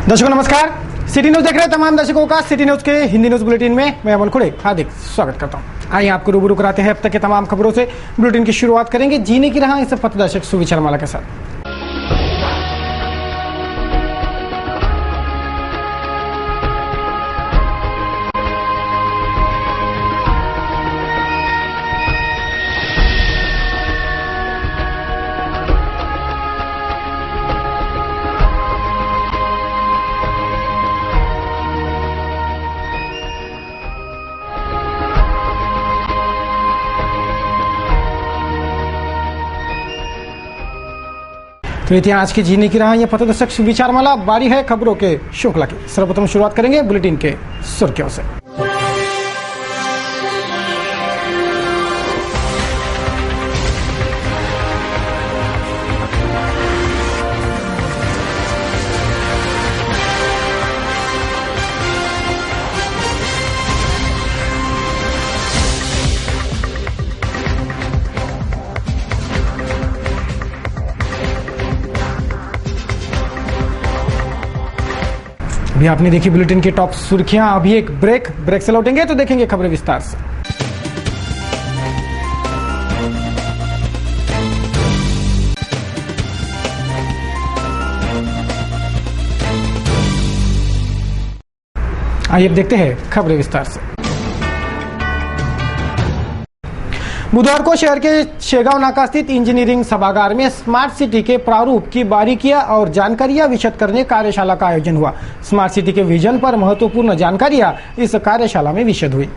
दर्शकों नमस्कार। City news देख रहे तमाम दर्शकों का सिटी न्यूज के हिंदी न्यूज बुलेटिन में मैं अमन खुड़े हार्दिक स्वागत करता हूं। आइए आपको रूबरू कराते हैं अब तक के तमाम खबरों से। बुलेटिन की शुरुआत करेंगे जीने की राह इस पथदर्शक सुविचार माला के साथ। तो ये थी आज की जीने की राह ये पथदर्शक सुविचार माला। बारी है खबरों के श्रृंखला की। सर्वप्रथम शुरुआत करेंगे बुलेटिन के सुर्खियों से। अभी आपने देखी बुलेटिन की टॉप सुर्खियां। अभी एक ब्रेक से लौटेंगे तो देखेंगे खबरें विस्तार से। आइए अब देखते हैं खबरें विस्तार से। बुधवार को शहर के शेगांव नाका स्थित इंजीनियरिंग सभागार में स्मार्ट सिटी के प्रारूप की बारीकियां और जानकारियां विशद करने कार्यशाला का आयोजन हुआ। स्मार्ट सिटी के विजन पर महत्वपूर्ण जानकारियां इस कार्यशाला में विशद हुई।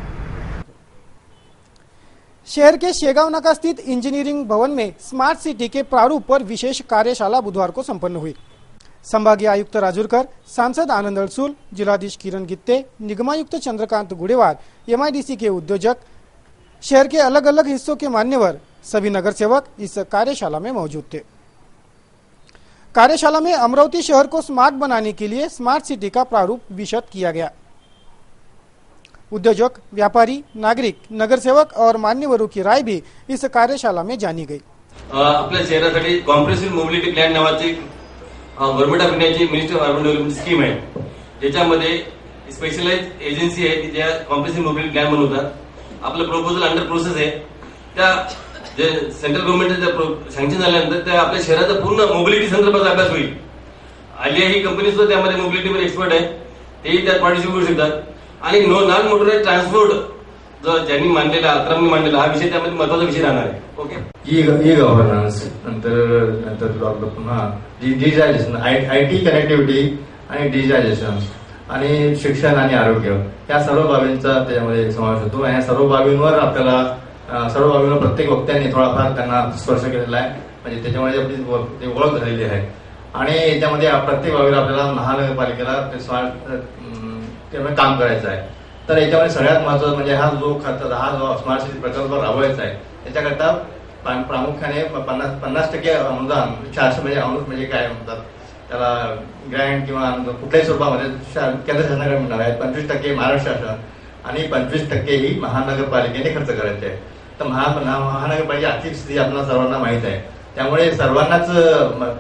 शहर के शेगांव नाका स्थित इंजीनियरिंग भवन में स्मार्ट सिटी के प्रारूप पर विशेष कार्यशाला बुधवार को संपन्न हुई। संभागीय आयुक्त राजूरकर, सांसद आनंद अडसूल, जिलाधीश किरण गित्ते, निगमायुक्त चंद्रकांत गुडेवार, MIDC के उद्योजक, शहर के अलग अलग हिस्सों के मान्यवर, सभी नगर सेवक इस कार्यशाला में मौजूद थे। कार्यशाला में अमरावती शहर को स्मार्ट बनाने के लिए स्मार्ट सिटी का प्रारूप विशद किया गया। उद्योजक, व्यापारी, नागरिक, नगर सेवक और मान्यवरों की राय भी इस कार्यशाला में जानी गई। आपल्या शहरासाठी कॉम्प्रेसिव्ह मोबिलिटी प्लॅन नावाची गव्हर्नमेंट ऑफ इंडियाची ministry of urban development scheme आहे। त्याच्यामध्ये स्पेशलाइज्ड एजन्सी आहे की ज्या कॉम्प्रेसिव्ह मोबिलिटी प्लॅन बनवतात। आपलं प्रपोजल अंडर प्रोसेस आहे। त्या जे सेंट्रल गव्हर्नमेंटचं सँक्शन झाल्यानंतर त्या आपल्या शहराचा पूर्ण मोबिलिटी संदर्भात अभ्यास होईल। आलिया ही कंपनी सुद्धा त्यामध्ये मोबिलिटीवर एक्सपर्ट आहे, तेही त्यात पार्टिसिपेट करू शकतात। आणि नॉन मोटराइज ट्रान्सपोर्ट जो ज्यांनी मांडलेला अक्रमणी मांडलेला हा विषय त्यामध्ये महत्वाचा विषय राहणार आहे। ओके, ई गव्हर्नन्स नंतर आपलं पुन्हा डिजिटायझेशन, IT कनेक्टिव्हिटी आणि डिजिटायझेशन आणि शिक्षण आणि आरोग्य या सर्व बाबींचा त्याच्यामध्ये समावेश होतो। आणि या सर्व बाबींवर प्रत्येक वक्त्यांनी थोडाफार त्यांना स्पर्श केलेला आहे, म्हणजे त्याच्यामध्ये आपली ओळख झालेली आहे। आणि याच्यामध्ये प्रत्येक बाबीला आपल्याला महानगरपालिकेला काम करायचं आहे। तर याच्यामध्ये सगळ्यात महत्वाचं म्हणजे हा जो स्मार्ट सिटी प्रकल्प राबवायचा आहे त्याच्याकरता प्रामुख्याने 50% अनुदान, 400 म्हणजे काय म्हणतात त्याला ग्रँट किंवा कुठल्याही स्वरूपामध्ये केंद्र शासनाकडे मिळणार आहे। 25% महाराष्ट्र शासन आणि 25% ही महानगरपालिकेने खर्च करायचे आहे। तर महानगरपालिकेची आर्थिक स्थिती आपल्याला सर्वांना माहित आहे, त्यामुळे सर्वांनाच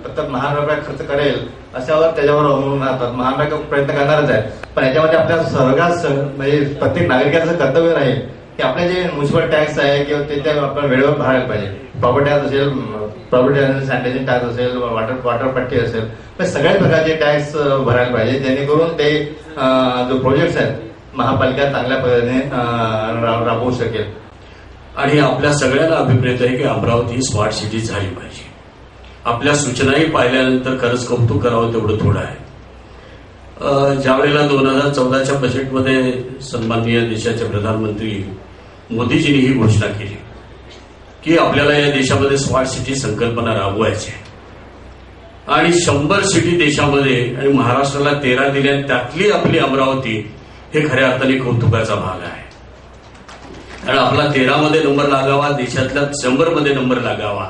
फक्त महानगरपालिका खर्च करेल अशावर त्याच्यावर अवलंबून राहतात। महानगरपालिका प्रयत्न करणारच आहे, पण याच्यामध्ये आपल्या सर्वांच म्हणजे प्रत्येक नागरिकाचं कर्तव्य आहे की आपले जे म्युन्सिपल टॅक्स आहे किंवा ते आपण वेळेवर भरायला पाहिजे। प्रॉपर्टी टॅक्स असेल, प्रॉपर्टी सॅनिटेशन टॅक्स असेल, वॉटर पट्टी असेल, तर सगळ्याच प्रकारचे टॅक्स भरायला पाहिजे, जेणेकरून ते जो प्रोजेक्ट्स आहेत महापालिका चांगल्या पद्धतीने राबवू शकेल। आणि आपल्या सगळ्यांना अभिप्रेत आहे की अमरावती ही स्मार्ट सिटी झाली पाहिजे। आपल्या सूचनाही पाहिल्यानंतर खरंच कौतुक करावं तेवढं थोडं आहे। ज्यावेळेला 2014च्या बजेटमध्ये सन्माननीय देशाचे प्रधानमंत्री मोदीजींनी ही घोषणा केली की आपल्याला या देशामध्ये स्मार्ट सिटी संकल्पना राबवायची आणि 100 सिटी देशामध्ये आणि महाराष्ट्राला 13 दिल्या, त्यातली आपली अमरावती हे खऱ्या अर्थाने कौतुकाचा भाग आहे। कारण आपला 13 मध्ये नंबर लागावा, देशातल्या 100 मध्ये नंबर लागावा।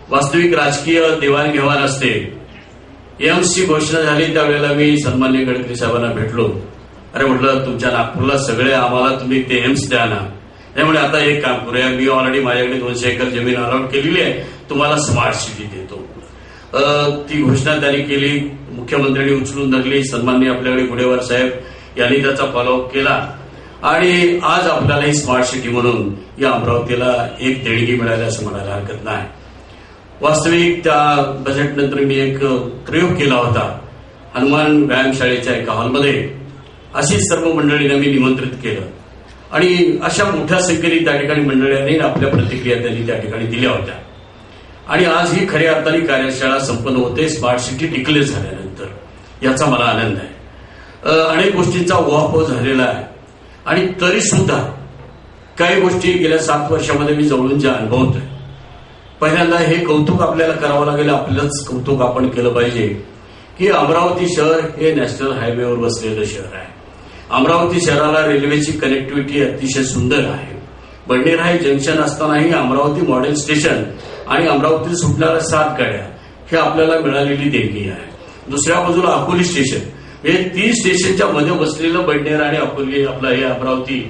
वास्तविक राजकीय देवाणघेवाण असते। एम्सची घोषणा झाली त्यावेळेला मी सन्माननीय गडकरी साहेबांना भेटलो। अरे म्हटलं तुमच्या नागपूरला सगळे आम्हाला तुम्ही ते एम्स द्या ना। त्यामुळे आता एक काम करूया, मी ऑलरेडी माझ्याकडे 200 एकर जमीन अलॉट केलेली आहे, तुम्हाला स्मार्ट सिटी देतो। ती घोषणा त्यांनी केली, मुख्यमंत्र्यांनी उचलून धरली. सन्माननीय आपल्याकडे गुडेवार साहेब यांनी त्याचा फॉलोअप केला आणि आज आपल्याला ही स्मार्ट सिटी म्हणून या अमरावतीला एक देणगी मिळाली असं म्हणायला हरकत नाही. वास्तविक त्या बजेटनंतर मी एक प्रयोग केला होता. हनुमान व्यायामशाळेच्या एका हॉलमध्ये अशी सर्व मंडळींना मी निमंत्रित केलं आणि अशा मोठ्या संख्येने त्या ठिकाणी मंडळींनी आपल्या प्रतिक्रिया त्यांनी त्या ठिकाणी दिल्या होत्या. आणि आज ही खऱ्या अर्थाने कार्यशाळा संपन्न होते स्मार्ट सिटी डिक्लेअर झाल्यानंतर. याचा मला आनंद आहे. अनेक गोष्टींचा उहापोह झालेला आहे आणि तरी सुद्धा काही गोष्टी गेल्या 7 वर्षामध्ये मी जवळून ज्या अनुभवतोय. पहिल्यांदा हे कौतुक आपल्याला करावं लागेल, आपलंच कौतुक आपण केलं पाहिजे की अमरावती शहर हे नॅशनल हायवेवर बसलेलं शहर आहे. अमरावती शहराला रेल्वेची कनेक्टिव्हिटी अतिशय सुंदर आहे. बडनेरा जंक्शन असतानाही अमरावती मॉडेल स्टेशन आणि अमरावतीत सुटणाऱ्या 7 गाड्या हे आपल्याला मिळालेली देणगी आहे. दुसऱ्या बाजूला अकोली स्टेशन, हे 3 स्टेशनच्या मध्ये बसलेलं बडनेरा आणि अकोली आपलं हे अमरावती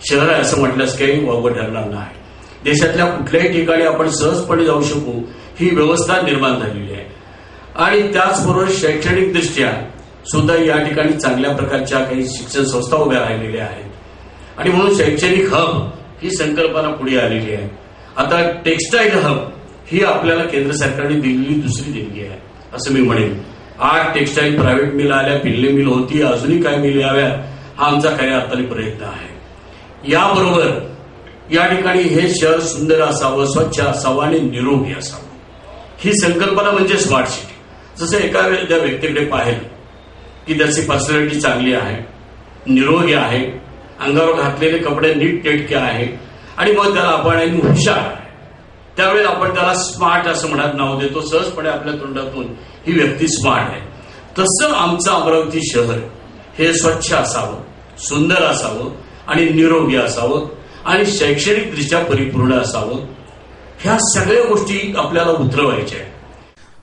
शहर आहे असं म्हटल्यास काही वावगं ठरणार नाही. देशातल्या कुठल्याही ठिकाणी आपण सहजपणे जाऊ शकू ही व्यवस्था निर्माण झालेली आहे. आणि त्याचबरोबर शैक्षणिक दृष्ट्या सुद्धा या ठिकाणी चांगल्या प्रकारच्या काही शिक्षण संस्था उभ्या राहिलेल्या आहेत आणि म्हणून शैक्षणिक हब ही संकल्पना पुढे आलेली आहे. आता टेक्स्टाईल हब ही आपल्याला केंद्र सरकारने दिलेली दुसरी देणगी आहे असं मी म्हणेन. 8 टेक्स्टाईल प्रायव्हेट मिल आल्या, पिल्ले मिल होती, अजूनही काय मिल याव्या हा आमचा खऱ्या अर्थाने प्रयत्न आहे. याबरोबर या ठिकाणी हे शहर सुंदर असावं, स्वच्छ असावं आणि निरोगी असावं ही संकल्पना म्हणजे स्मार्ट सिटी. जसं एखाद्या व्यक्तीकडे पाहिलं की त्याची पर्सनॅलिटी चांगली आहे, निरोगी आहे, अंगावर घातलेले कपडे नीट नेटके आहे आणि मग त्याला आपण हुशार आहे, त्यावेळेला आपण त्याला स्मार्ट असं म्हणत नाव देतो. सहजपणे आपल्या तोंडातून ही व्यक्ती स्मार्ट आहे. तसं आमचं अमरावती शहर हे स्वच्छ असावं, सुंदर असावं आणि निरोगी असावं आणि शैक्षणिकदृष्ट्या परिपूर्ण असावं. ह्या सगळ्या गोष्टी आपल्याला उतरवायच्या आहेत.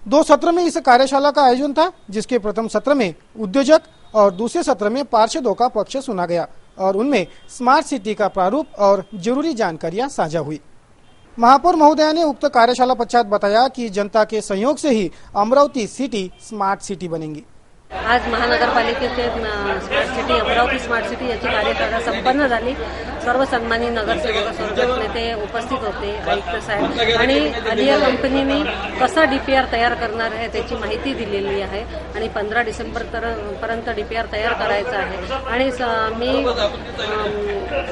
2 सत्र में इस कार्यशाला का आयोजन था, जिसके प्रथम सत्र में उद्योजक और दूसरे सत्र में पार्षदों का पक्ष सुना गया और उनमें स्मार्ट सिटी का प्रारूप और जरूरी जानकारियां साझा हुई. महापौर महोदया ने उक्त कार्यशाला पश्चात बताया कि जनता के सहयोग से ही अमरावती सिटी स्मार्ट सिटी बनेगी. आज महानगरपालिकेचे smart city Amravati smart city याची कार्यशाळा संपन्न झाली. सर्व सन्मानी नगरसेवक संघटक नेते उपस्थित होते, आयुक्त साहेब आणि आलिया कंपनीने कसा डीपीआर तयार करणार आहे त्याची माहिती दिलेली आहे आणि 15 डिसेंबर पर्यंत डीपीआर तयार करायचा आहे. आणि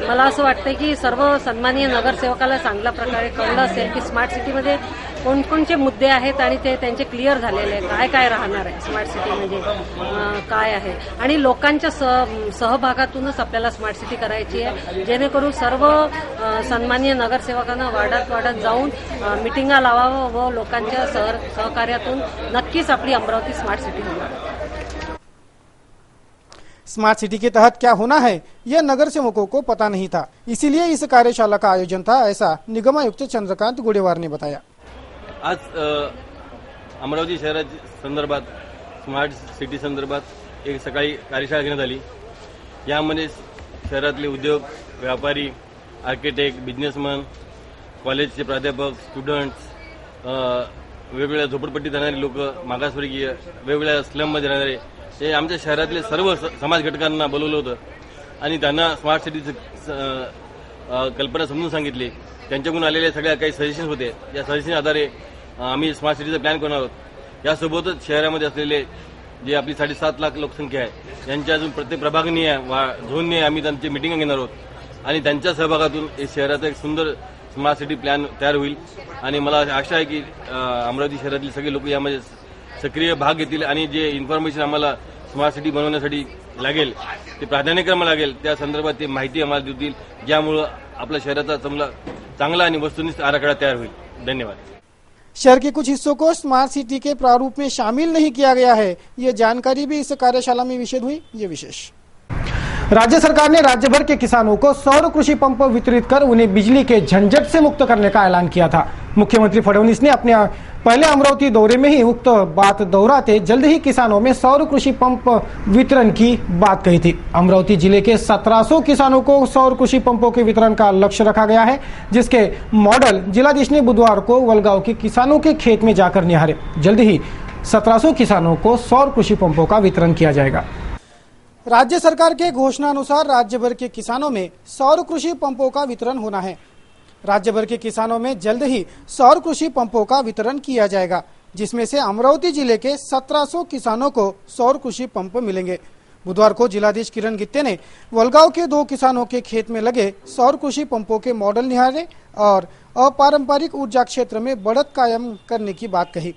मला असं वाटतं की सर्व सन्माननीय नगरसेवकाला चांगल्या प्रकारे कळलं असेल की स्मार्ट सिटीमध्ये कोणकोणते मुद्दे आहेत आणि ते त्यांचे क्लिअर झालेले आहे. काय काय राहणार आहे स्मार्ट सिटी म्हणजे काय आहे आणि लोकांच्या सहभागातूनच आपल्याला स्मार्ट सिटी करायची आहे, जेणेकरून सर्व सन्माननीय नगरसेवकांना वार्डात जाऊन मिटिंगा लावावं व लोकांच्या सहकार्यातून नक्कीच आपली अमरावती स्मार्ट सिटी होणार. स्मार्ट सिटी के तहत क्या होना है यह नगरसेवकों को पता नहीं था, इसीलिए इस कार्यशाला का आयोजन था, ऐसा निगमायुक्त चंद्रकांत गुडेवार ने बताया. आज अमरावती शहराच्या संदर्भात स्मार्ट सिटी संदर्भात एक सकाळी कार्यशाळा घेण्यात आली. यामध्ये शहरातले उद्योग, व्यापारी, आर्किटेक्ट, बिझनेसमन, कॉलेजचे प्राध्यापक, स्टुडंट्स, वेगवेगळ्या झोपडपट्टीत राहणारे लोक, मागासवर्गीय, वेगवेगळ्या स्लममध्ये राहणारे हे आमच्या शहरातले सर्व समाज घटकांना बोलवलं होतं आणि त्यांना स्मार्ट सिटीचं कल्पना समजून सांगितली. त्यांच्याकडून आलेले सगळ्या काही सजेशन्स होते. या सजेशन आधारे आम्ही स्मार्ट सिटीचा प्लॅन करणार आहोत. यासोबतच शहरामध्ये असलेले जे आपली 7.5 लाख लोकसंख्या आहे यांच्या अजून प्रत्येक प्रभागनीय झोनने आम्ही त्यांची मिटिंग घेणार आहोत आणि त्यांच्या सहभागातून शहराचा एक सुंदर स्मार्ट सिटी प्लॅन तयार होईल. आणि मला आशा आहे की अमरावती शहरातले सगळे लोक यामध्ये सक्रिय भाग घेतील आणि जे इन्फॉर्मेशन आम्हाला स्मार्ट सिटी बनवण्यासाठी लागेल, ते प्राधान्यक्रम लागेल, त्या संदर्भात ते माहिती आम्हाला देतील, ज्यामुळं आपल्या शहराचा चांगला आणि वस्तुनिष्ठ आराखडा तयार होईल. धन्यवाद. शहर के कुछ हिस्सों को स्मार्ट सिटी के प्रारूप में शामिल नहीं किया गया है, ये जानकारी भी इस कार्यशाला में विशद हुई. ये विशेष राज्य सरकार ने राज्य भर के किसानों को सौर कृषि पंप वितरित कर उन्हें बिजली के झंझट से मुक्त करने का ऐलान किया था. मुख्यमंत्री फडणवीस ने अपने पहले अमरावती दौरे में ही उक्त बात दोहराते जल्द ही किसानों में सौर कृषि पंप वितरण की बात कही थी. अमरावती जिले के 1700 किसानों को सौर कृषि पंपों के वितरण का लक्ष्य रखा गया है, जिसके मॉडल जिलाधीश ने बुधवार को वलगांव के किसानों के खेत में जाकर निहारे. जल्द ही 1700 किसानों को सौर कृषि पंपों का वितरण किया जाएगा। राज्य सरकार के घोषणानुसार राज्य भर के किसानों में सौर कृषि पंपों का वितरण होना है। राज्य भर के किसानों में जल्द ही सौर कृषि पंपों का वितरण किया जाएगा, जिसमें से अमरावती जिले के 1700 किसानों को सौर कृषि पंप मिलेंगे। बुधवार को जिलाधीश किरण गित्ते ने वलगांव के 2 किसानों के खेत में लगे सौर कृषि पंपों के मॉडल निहारे और अपारंपरिक ऊर्जा क्षेत्र में बढ़त कायम करने की बात कही।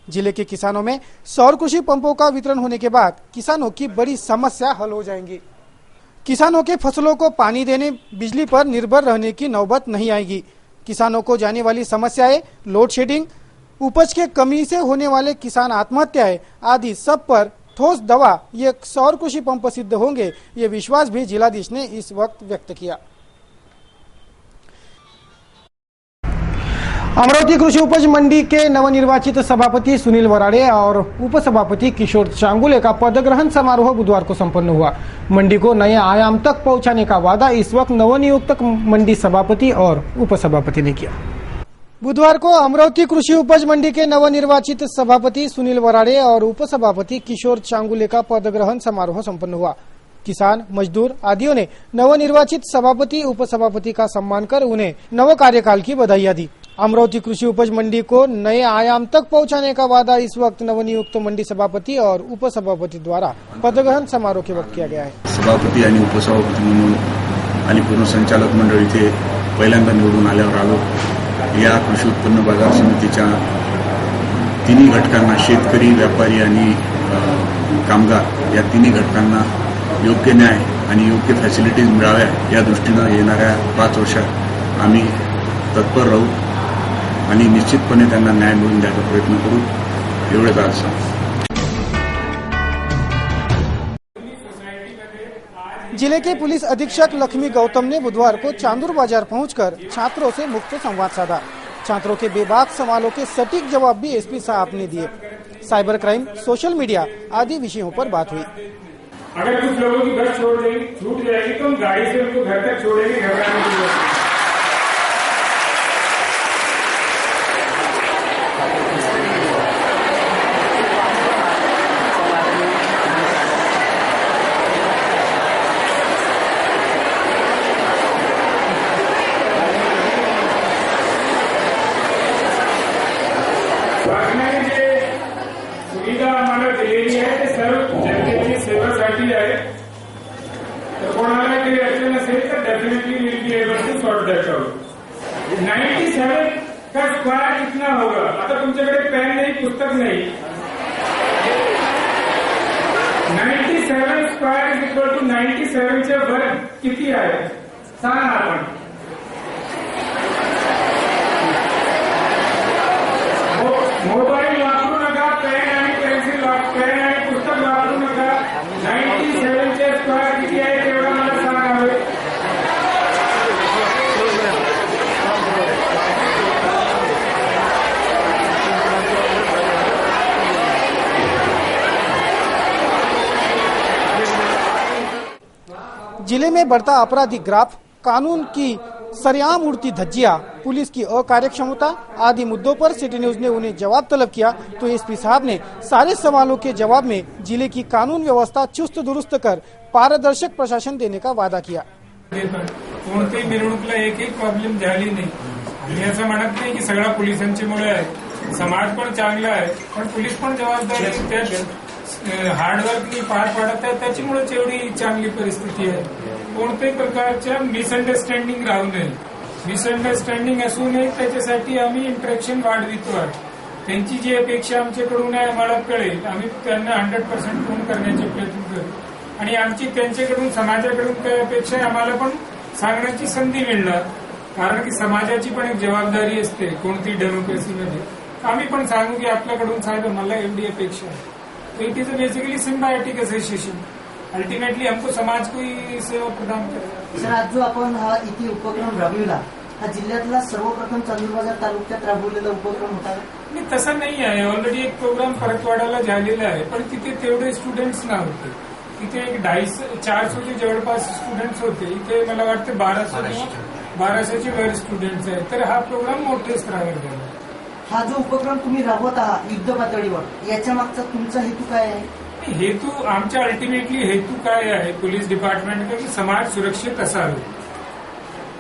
जिले के किसानों में सौर कृषि पंपों का वितरण होने के बाद किसानों की बड़ी समस्या हल हो जाएंगी। किसानों के फसलों को पानी देने, बिजली पर निर्भर रहने की नौबत नहीं आएगी। किसानों को जाने वाली समस्याएं, लोड शेडिंग, उपज के कमी से होने वाले किसान आत्महत्याएं आदि सब पर ठोस दवा ये सौर कृषि पंप सिद्ध होंगे, ये विश्वास भी जिलाधीश ने इस वक्त व्यक्त किया। अमरावती कृषि उपज मंडी के नवनिर्वाचित सभापति सुनील वराड़े और उपसभापति किशोर चांगुले का पदग्रहण समारोह बुधवार को संपन्न हुआ। मंडी को नए आयाम तक पहुंचाने का वादा इस वक्त नवनियुक्त मंडी सभापति और उपसभापति ने किया। बुधवार को अमरावती कृषि उपज मंडी के नवनिर्वाचित सभापति सुनील वराड़े और उपसभापति किशोर चांगुले का पदग्रहण समारोह संपन्न हुआ। किसान, मजदूर आदियों ने नवनिर्वाचित सभापति, उपसभापति का सम्मान कर उन्हें नव कार्यकाल की बधाइयां दी। अमरावती कृषि उपज मंडी को नए आयाम तक पहुंचाने का वादा इस वक्त नवनियुक्त मंडी सभापति और उपसभापति द्वारा पदग्रहण समारोह के वक्त किया गया है। सभापती आणि उपसभापती म्हणून आणि पूर्ण संचालक मंडळ इथे पहिल्यांदा निवडून आल्यावर आलो। या कृषी उत्पन्न बाजार समितीच्या तिन्ही घटकांना, शेतकरी, व्यापारी आणि कामगार या तिन्ही घटकांना योग्य न्याय आणि योग्य फॅसिलिटीज मिळाव्या या दृष्टीनं येणाऱ्या 5 वर्षात आम्ही तत्पर राहू आणि निश्चितपणे त्यांना न्याय मिळवून द्यायचा प्रयत्न करू, एवढेच आज सांगतो। जिले के पुलिस अधीक्षक लक्ष्मी गौतम ने बुधवार को चांदूर बाजार पहुंचकर छात्रों से मुक्त संवाद साधा। छात्रों के बेबाक सवालों के सटीक जवाब भी एसपी साहब ने दिए। साइबर क्राइम, सोशल मीडिया आदि विषयों पर बात हुई। अगर कुछ लोगों की बस छूट जाएगी तो हम गाड़ी से उनको घर तक छोड़ेंगे, घबराने की जरूरत नहीं। सुविधा आम्हाला दिलेली आहे ते सर्व जनतेची सेवेसाठी आहे। तर कोणाला काही अडचण असेल तर definitely will be able to sort that out. 97 का स्क्वायर कितना होगा? आता तुमच्याकडे पेन नाही, पुस्तक नाही। 97 स्क्वायर इज इक्वल टू 97 चे वर्ग किती आहे सांगा आपण। मोबाईल वापरू नका, पेन आणि पेन्सिल पेन आणि पुस्तक वापरू नका। 97 चे स्क्वायर किती आहे तेवढं मला सांगावे। जिले में बढ़ता आपराधिक ग्राफ, कानून की सरेआम उड़ती धज्जियां, पुलिस की अकार्यक्षमता आदि मुद्दों पर सिटी न्यूज ने उन्हें जवाब तलब किया तो एसपी साहब ने सारे सवालों के जवाब में जिले की कानून व्यवस्था चुस्त दुरुस्त कर पारदर्शक प्रशासन देने का वादा किया। कोणत्याही मिरवणुकीला एकही प्रॉब्लेम झाली नाही। आम्ही असं म्हणत नाही की सगळा पोलिसांच्यामुळे आहे, समाज पण चांगला आहे, पण पोलीस पण जबाबदारी त्यात हार्डवर्कनी पार पाडत आहे, त्याच्यामुळेच एवढी चांगली परिस्थिती आहे। कोणत्याही प्रकारच्या मिसअंडरस्टँडिंग राहू नये, मिसअंडरस्टँडिंग असू नये त्याच्यासाठी आम्ही इंटरॅक्शन वाढवितो आहे। त्यांची जी अपेक्षा आमच्याकडून आहे आम्हाला कळेल, आम्ही त्यांना 100% पूर्ण करण्याचे प्रयत्न करू आणि आमची त्यांच्याकडून समाजाकडून काय अपेक्षा आहे आम्हाला पण सांगण्याची संधी मिळणार, कारण की समाजाची पण एक जबाबदारी असते कोणती डेमोक्रेसीमध्ये। आम्ही पण सांगू की आपल्याकडून साहेब मला एवढी अपेक्षा आहे। तो it is a basically symbiotic association, ultimately हमको समाज को ही सेवा प्रदान करे। सर, आज जो आपण हा इथे उपक्रम राबविला, हा जिल्ह्यातला सर्वप्रथम चांदूरबाजार तालुक्यात राबवलेला उपक्रम होता? नाही, तसं नाही आहे। ऑलरेडी एक प्रोग्राम परतवाडाला झालेला आहे, पण तिथे तेवढे स्टुडंट्स नव्हते। तिथे एक 450 जवळपास स्टुडंट्स होते, इथे मला वाटतं 1200 ची वर स्टुडंट्स आहेत। तर हा प्रोग्राम मोठ्या स्तरावर झाला। हा जो उपक्रम तुम्ही राबवत आहात युद्ध पातळीवर, याच्या मागचा तुमचा हेतू काय आहे? हेतू आमच्या अल्टिमेटली हेतू काय आहे पोलीस डिपार्टमेंट की समाज सुरक्षित असावे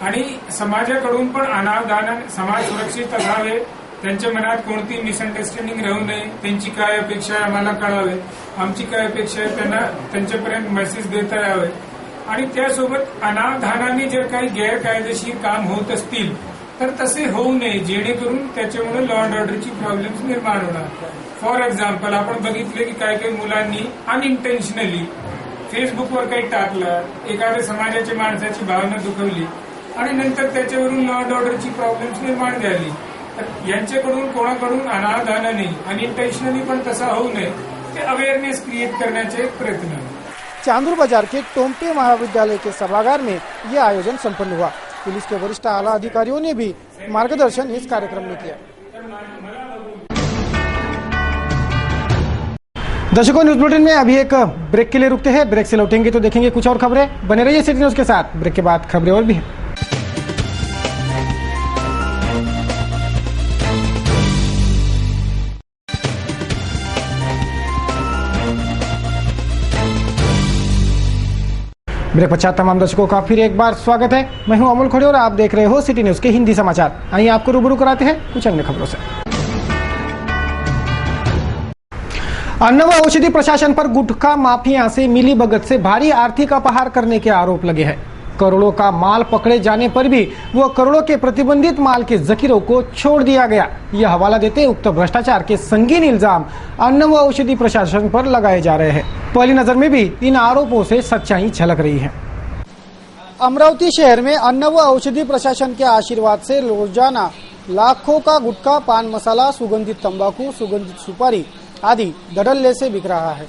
आणि समाजाकडून पण अनावधानाने समाज सुरक्षित असावे, त्यांच्या मनात कोणती मिसअंडरस्टँडिंग राहू नये, त्यांची काय अपेक्षा आहे आम्हाला कळावे, आमची काय अपेक्षा आहे त्यांना त्यांच्यापर्यंत मेसेज देता यावे आणि त्यासोबत अनावधानाने जर काही गैरकायदेशीर काम होत असतील तर तसे होऊ नये, जेणेकरून त्याच्यामुळे लॉ अँड ऑर्डरची प्रॉब्लेम्स निर्माण होणार. फॉर एक्झाम्पल आपण बघितले की काही काही मुलांनी अनइंटेन्शनली फेसबुकवर काही टाकलं, एखाद्या समाजाच्या माणसाची भावना दुखवली आणि नंतर त्याच्यावरून लॉ अँड ऑर्डरची प्रॉब्लेम्स निर्माण झाली. तर यांच्याकडून कोणाकडून अनावधानाने अनइंटेन्शनली पण तसा होऊ नये ते अवेयरनेस क्रिएट करण्याचे प्रयत्न है. चांदूर बाजार के टोम्पे महाविद्यालय के सभागार में यह आयोजन संपन्न हुआ. पुलिस के वरिष्ठ आला अधिकारियों ने भी मार्गदर्शन इस कार्यक्रम में किया. दर्शकों, न्यूज बुलेटिन में अभी एक ब्रेक के लिए रुकते हैं. ब्रेक से लौटेंगे तो देखेंगे कुछ और खबरें. बने रहिए सिटी न्यूज के साथ. ब्रेक के बाद खबरें और भी हैं. ब्रेक पश्चात तमाम दर्शकों का फिर एक बार स्वागत है. मैं हूं अमोल खड़े और आप देख रहे हो सिटी न्यूज के हिंदी समाचार. आइए आपको रूबरू कराते हैं कुछ अन्य खबरों से. अन्न व औषधि प्रशासन पर गुटखा माफिया से मिलीभगत से भारी आर्थिक अपहार करने के आरोप लगे हैं. करोड़ों का माल पकड़े जाने पर भी वह करोड़ों के प्रतिबंधित माल के जखीरों को छोड़ दिया गया. यह हवाला देते उक्त भ्रष्टाचार के संगीन इल्जाम अन्न व औषधि प्रशासन पर लगाए जा रहे हैं. पहली नजर में भी इन आरोपों से सच्चाई झलक रही है. अमरावती शहर में अन्न व औषधि प्रशासन के आशीर्वाद से रोजाना लाखों का गुटखा, पान मसाला, सुगंधित तंबाकू, सुगंधित सुपारी आदि धड़ल्ले से बिक रहा है.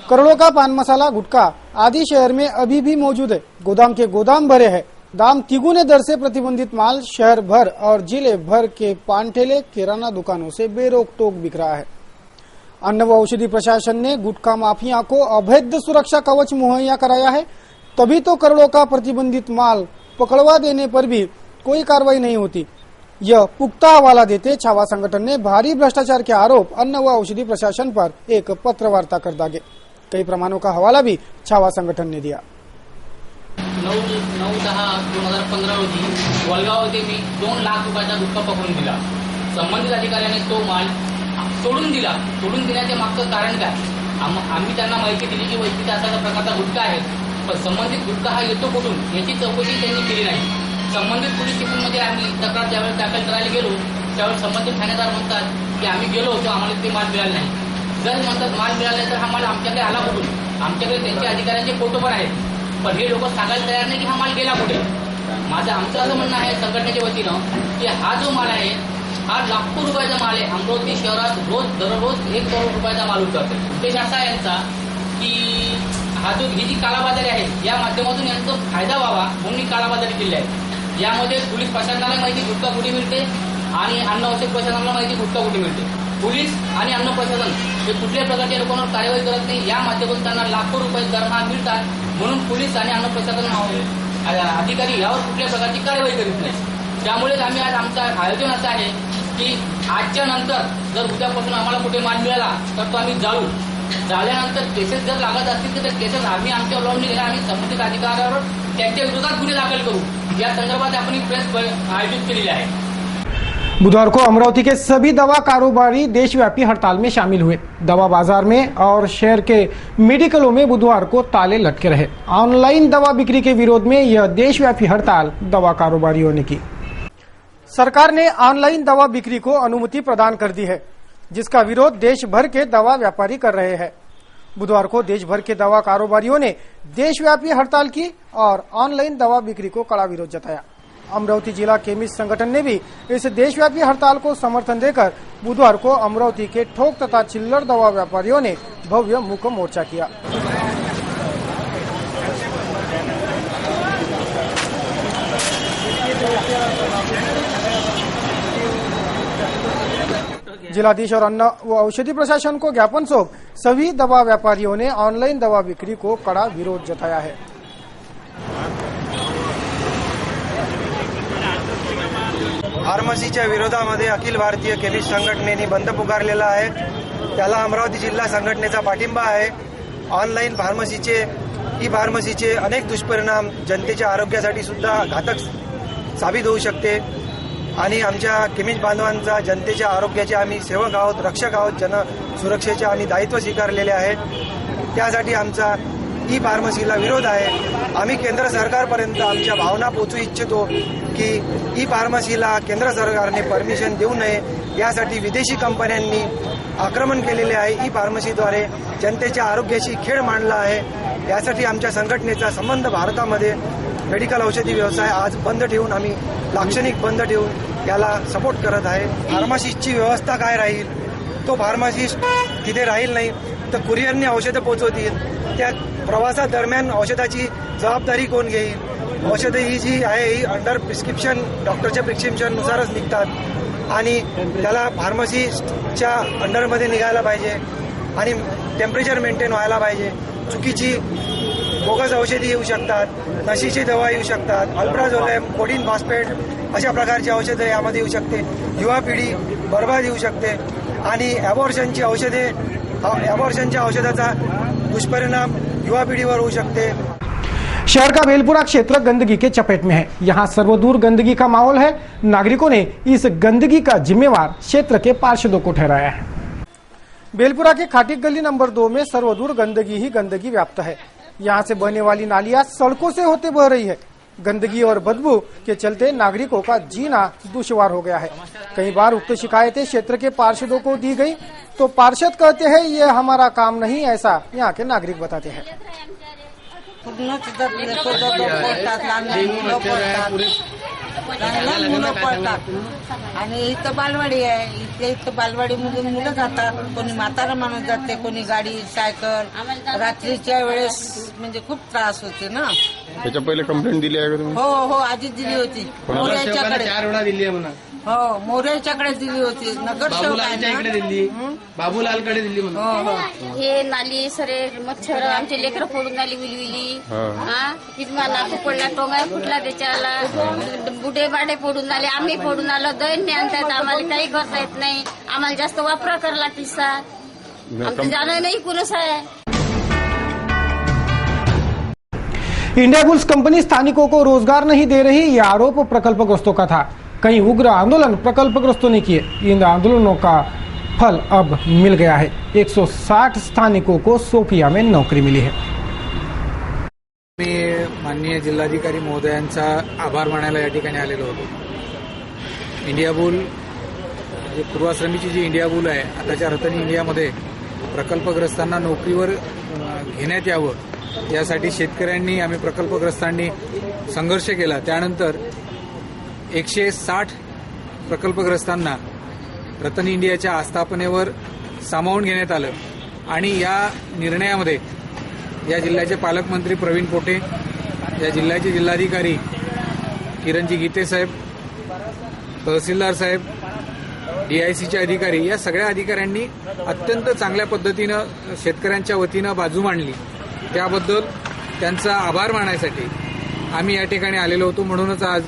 करोड़ों का पान मसाला, गुटखा आदि शहर में अभी भी मौजूद है. गोदाम के गोदाम भरे हैं. दाम तिगुने दर से प्रतिबंधित माल शहर भर और जिले भर के पान ठेले, किराना दुकानों से बेरोक टोक बिक रहा है. अन्न व औषधि प्रशासन ने गुटखा माफिया को अवैध सुरक्षा कवच मुहैया कराया है, तभी तो करोड़ों का प्रतिबंधित माल पकड़वा देने पर भी कोई कार्रवाई नहीं होती. यह पुख्ता हवाला देते छावा संगठन ने भारी भ्रष्टाचार के आरोप अन्न व औषधि प्रशासन पर एक पत्र वार्ता कर दागे. कई प्रमाणों का हवाला भी छावा संगठन ने दिया. 9/10/2015 रोजी वलगाव येथे मी 2 लाख रुपयाचा गुटखा पकडून दिला. संबंधित अधिकाऱ्याने तो माल सोडून दिला. सोडून दिल्याचे मागचं कारण काय? आम्ही त्यांना माहिती दिली की वैद्यकीय असा प्रकारचा गुटखा आहे, पण संबंधित गुटखा हा येतो कुठून याची चौकशी त्यांनी केली नाही. संबंधित पोलीस स्टेशनमध्ये आम्ही तक्रार ज्यावेळेस दाखल करायला गेलो त्यावेळेस संबंधित ठाणेदार म्हणतात की आम्ही गेलो होतो, आम्हाला ते माल मिळाला नाही. जर म्हणतात माल मिळाला तर हा माल आमच्याकडे आला कुठून? आमच्याकडे त्यांच्या अधिकाऱ्यांचे फोटो पण आहेत, पण हे लोक सांगायला तयार नाही की हा माल गेला कुठे. आमचं असं म्हणणं आहे संघटनेच्या वतीनं की हा जो माल आहे हा लाखो रुपयाचा माल आहे. अमरावती शहरात दररोज 1 करोड रुपयाचा माल उतरतो. उद्देश असा आहे यांचा की ही जी काळाबाजारी आहे या माध्यमातून यांचा फायदा व्हावा म्हणून ही काळाबाजारी केली आहे. यामध्ये पोलीस प्रशासनाला माहिती गुटखा कुठे मिळते आणि अन्न औषध प्रशासनाला माहिती गुटखा कुठे मिळते. पोलीस आणि अन्न प्रशासन हे कुठल्याही प्रकारच्या लोकांवर कारवाई करत नाही. या माध्यमातून त्यांना लाखो रुपये दरमहा मिळतात, म्हणून पोलीस आणि अन्न प्रशासन अधिकारी यावर कुठल्याही प्रकारची कारवाई करीत नाही. त्यामुळेच आम्ही आज आमचं आयोजन असं आहे की आजच्या नंतर जर उद्यापासून आम्हाला कुठे माल मिळाला तर तो आम्ही जाळू. जाळल्यानंतर केसेस जर लागत असतील तर केसेस आम्ही आमच्या लावून दिले, आम्ही संबंधित अधिकाऱ्यावर त्यांच्या विरोधात गुन्हे दाखल करू. या संदर्भात आपण एक प्रेस आयोजित केलेली आहे. बुधवार को अमरावती के सभी दवा कारोबारी देशव्यापी हड़ताल में शामिल हुए. दवा बाजार में और शहर के मेडिकलों में बुधवार को ताले लटके रहे. ऑनलाइन दवा बिक्री के विरोध में यह देशव्यापी हड़ताल दवा कारोबारियों ने की. सरकार ने ऑनलाइन दवा बिक्री को अनुमति प्रदान कर दी है, जिसका विरोध देश भर के दवा व्यापारी कर रहे हैं. बुधवार को देश भर के दवा कारोबारियों ने देशव्यापी हड़ताल की और ऑनलाइन दवा बिक्री को कड़ा विरोध जताया. अमरावती जिला केमिस्ट संगठन ने भी इस देशव्यापी हड़ताल को समर्थन देकर बुधवार को अमरावती के ठोक तथा चिल्लर दवा व्यापारियों ने भव्य मूक मोर्चा किया. जिलाधीश और अन्न व औषधि प्रशासन को ज्ञापन सौंप सभी दवा व्यापारियों ने ऑनलाइन दवा बिक्री को कड़ा विरोध जताया है. फार्मसीच्या विरोधामध्ये अखिल भारतीय केमिस्ट संघटनेने बंद पुकारलेला आहे. त्याला अमरावती जिल्हा संघटनेचा पाठिंबा आहे. ऑनलाईन फार्मसीचे ई फार्मसीचे अनेक दुष्परिणाम जनतेच्या आरोग्यासाठी सुद्धा घातक साबित होऊ शकते आणि आमच्या केमिस्ट बांधवांचा जनतेच्या आरोग्याचे आम्ही सेवक आहोत, रक्षक आहोत. जन सुरक्षेचे आम्ही दायित्व स्वीकारलेले आहेत. त्यासाठी आमचा ई फार्मसीला विरोध आहे. आम्ही केंद्र सरकारपर्यंत आमच्या भावना पोहोचू इच्छितो की ई फार्मसीला केंद्र सरकारने परमिशन देऊ नये. यासाठी विदेशी कंपन्यांनी आक्रमण केलेले आहे. ई फार्मसीद्वारे जनतेच्या आरोग्याशी खेळ मांडला आहे. यासाठी आमच्या संघटनेचा संबंध भारतामध्ये मेडिकल औषधी व्यवसाय आज बंद ठेवून आम्ही लाक्षणिक बंद ठेवून याला सपोर्ट करत आहे. फार्मासिस्टची व्यवस्था काय राहील? तो फार्मासिस्ट तिथे राहील नाही तर कुरिअरने औषधं पोहोचवतील. त्या प्रवासादरम्यान औषधाची जबाबदारी कोण घेईल? औषधं ही जी आहे ही अंडर प्रिस्क्रिप्शन डॉक्टरच्या प्रिस्क्रिप्शननुसारच निघतात आणि त्याला फार्मसिस्टच्या अंडरमध्ये निघायला पाहिजे आणि टेम्परेचर मेंटेन व्हायला पाहिजे. चुकीची बोगस औषधी येऊ शकतात, नशीची दवा येऊ शकतात, अल्प्राझोलॅम, कोडिन फॉस्फेट अशा प्रकारची औषधं यामध्ये येऊ शकते. युवा पिढी बर्बाद येऊ शकते आणि ॲबॉर्शनची औषधे ॲबॉर्शनच्या औषधाचा दुष्परिणाम युवा पीढ़ीवर हो सकते हैं। शहर का बेलपुरा क्षेत्र गंदगी के चपेट में है। यहाँ सर्वदूर गंदगी का माहौल है। नागरिकों ने इस गंदगी का जिम्मेवार क्षेत्र के पार्षदों को ठहराया है। बेलपुरा के खाटिक गली नंबर 2 में सर्वदूर गंदगी ही गंदगी व्याप्त है। यहाँ से बहने वाली नालियां सड़कों से होते बह रही है। गंदगी और बदबू के चलते नागरिकों का जीना दुश्वार हो गया है। कई बार उक्त शिकायतें क्षेत्र के पार्षदों को दी गई तो पार्षद कहते हैं ये हमारा काम नहीं, ऐसा यहाँ के नागरिक बताते हैं। मुलं पळतात आणि इथं बालवाडी आहे। इथं बालवाडीमध्ये मुलं जातात, कोणी म्हातारा माणूस जाते, कोणी गाडी सायकल। रात्रीच्या वेळेस म्हणजे खूप त्रास होते ना। त्याच्या पहिले कंप्लेंट दिली आहे का तुम्ही? हो हो, आधीच दिली होती। मोऱ्याच्याकडे 4 वेळा दिली आहे म्हणा। हो, मोऱ्याच्याकडे दिली होती। नगरसेवकांकडे दिली, बाबूलालकडे दिली म्हणा। हे नाली सरे मच्छर आमचे लेकर फोडून आली विलविली। कितना नाकू पडला, टोंगा फुटला त्याच्याला, बुडे बाडे फोडून आले, आम्ही फोडून आलो। दैन्य आणतात, आम्हाला काही करता येत नाही। आम्हाला जास्त वापरा करला किस्सा आमचं जाणं नाही कुणच आहे। इंडिया बुल्स कंपनी स्थानिकों को रोजगार नहीं दे रही, यह आरोप प्रकल्पग्रस्तों का था। कई उग्र आंदोलन प्रकल्पग्रस्तों ने किए। इन आंदोलनों का फल अब मिल गया है। 160 स्थानिकों को सोफिया में नौकरी मिली है। मी माननीय जिल्हाधिकारी महोदयांचा आभार मानायला या ठिकाणी आलेलो होतो। इंडिया बुल जे पूर्वाश्रमीची जी इंडिया बुल आहे, आताच्या रतन इंडियामध्ये प्रकल्पग्रस्तांना नोकरीवर घेण्यात यावं यासाठी शेतकऱ्यांनी आम्ही प्रकल्पग्रस्तांनी संघर्ष केला। त्यानंतर 160 प्रकल्पग्रस्तांना रतन इंडियाच्या आस्थापनेवर सामावून घेण्यात आलं आणि या निर्णयामध्ये या जिल्ह्याचे पालकमंत्री प्रवीण पोटे, या जिल्ह्याचे जिल्हाधिकारी किरणजी गीते साहेब, तहसीलदार साहेब, DICचे अधिकारी या सगळ्या अधिकाऱ्यांनी अत्यंत चांगल्या पद्धतीनं शेतकऱ्यांच्या वतीनं बाजू मांडली। त्याबद्दल त्यांचा आभार मानायसाठी आम्ही या ठिकाणी आलेलो होतो। म्हणूनच आज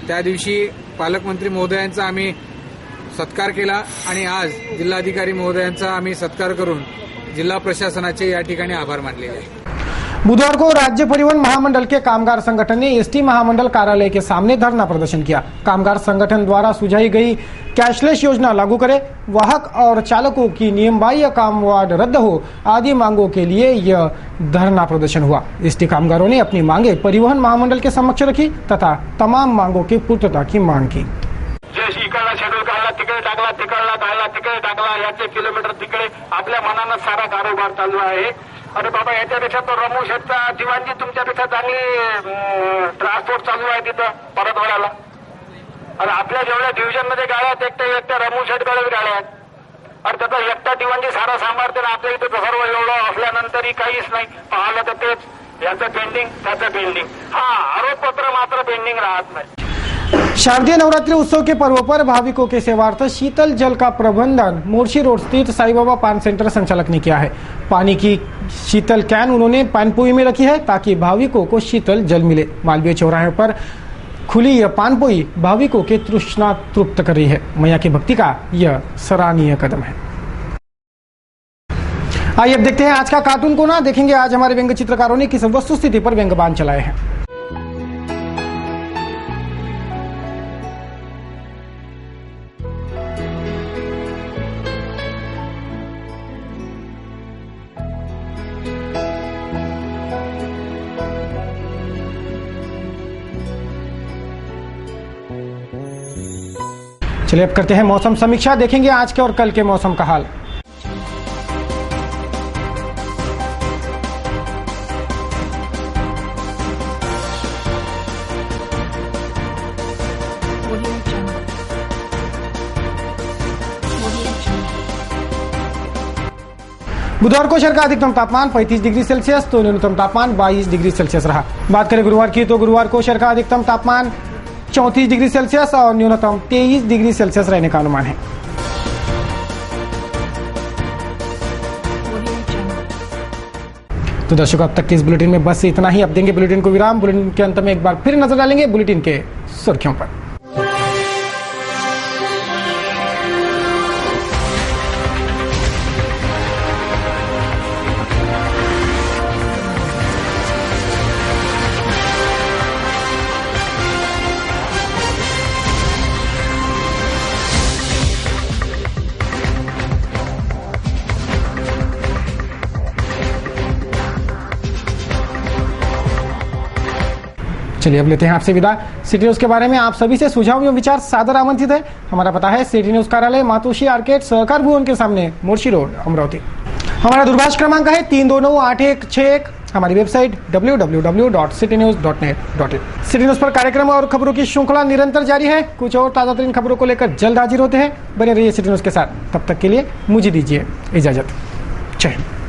त्या दिवशी पालकमंत्री महोदयांचा आम्ही सत्कार केला आणि आज जिल्हाधिकारी महोदयांचा आम्ही सत्कार करून जिला प्रशासनाचे या ठिकाणी आभार मानले हैं। बुधवार को राज्य परिवहन महामंडल के कामगार संगठन ने ST महामंडल कार्यालय के सामने धरना प्रदर्शन किया। कामगार संगठन द्वारा सुझाई गई कैशलेस योजना लागू करे, वाहक और चालकों की नियमबाह्य काम वार्ड रद्द हो आदि मांगों के लिए यह धरना प्रदर्शन हुआ। ST कामगारों ने अपनी मांगे परिवहन महामंडल के समक्ष रखी तथा तमाम मांगों की पूर्तता की मांग की। इकडला शेड्यूल काढला, तिकडे टाकला, तिकडला काढला, तिकडे टाकला, याचे किलोमीटर तिकडे आपल्या मनानं सारा कारोबार चालू आहे। अरे बाबा, याच्यापेक्षा तो रमू शेटचा दिवाणजी तुमच्यापेक्षा चांगली ट्रान्सपोर्ट चालू आहे तिथं परत वळाला। आणि आपल्या जेवढ्या डिव्हिजन मध्ये गाड्या आहेत, एकट्या रमू शेटकडे गाड्या आहेत। आणि त्याचा एकटा दिवाणजी सारा सांभाळते ना। आपल्या इथं सर्व एवढं असल्यानंतरही काहीच नाही। पाहिलं तर तेच, याचं पेंडिंग, त्याचं पेंडिंग। हा, आरोपपत्र मात्र पेंडिंग राहत नाही। शारदीय नवरात्रि उत्सव के पर्व पर भाविकों के सेवार्थ शीतल जल का प्रबंधन मोर्शी रोड स्थित साई बाबा पान सेंटर संचालक ने किया है। पानी की शीतल कैन उन्होंने पानपुई में रखी है ताकि भाविकों को शीतल जल मिले। मालवीय चौराहे पर खुली यह पानपोई भाविकों के तृष्णा तृप्त कर रही है। मैया की भक्ति का यह सराहनीय कदम है। आइए अब देखते हैं आज का कार्टून कोना। देखेंगे आज हमारे व्यंग्य चित्रकारों ने किस वस्तु स्थिति पर व्यंग्यबाण चलाए हैं। चलिए अब करते हैं मौसम समीक्षा। देखेंगे आज के और कल के मौसम का हाल। बुधवार को शहर का अधिकतम तापमान 35 डिग्री सेल्सियस तो न्यूनतम तापमान 22 डिग्री सेल्सियस रहा। बात करें गुरुवार की तो गुरुवार को शहर का अधिकतम तापमान 34 डिग्री सेल्सियस और न्यूनतम 23 डिग्री सेल्सियस रहने का अनुमान है। तो दर्शकों, अब तक के इस बुलेटिन में बस इतना ही। अब देंगे बुलेटिन को विराम। बुलेटिन के अंत में एक बार फिर नजर डालेंगे बुलेटिन के सुर्खियों पर। चलिए अब लेते हैं आपसे विदा। सिटी न्यूज के बारे में आप सभी से सुझाव एवं विचार सादर आमंत्रित है। हमारा पता है सिटी न्यूज कार्यालय मातोश्री आर्केड सहकार भवन के सामने मोर्शी रोड अमरावती। हमारा दूरभाष क्रमांक है 3298161। हमारी वेबसाइट www.citynews.net.in। सिटी न्यूज पर कार्यक्रम और खबरों की श्रृंखला निरंतर जारी है। कुछ और ताजा तरीन खबरों को लेकर जल्द हाजिर होते हैं। बने रहिए सिटी न्यूज के साथ। तब तक के लिए मुझे दीजिए इजाजत। जय हिंद।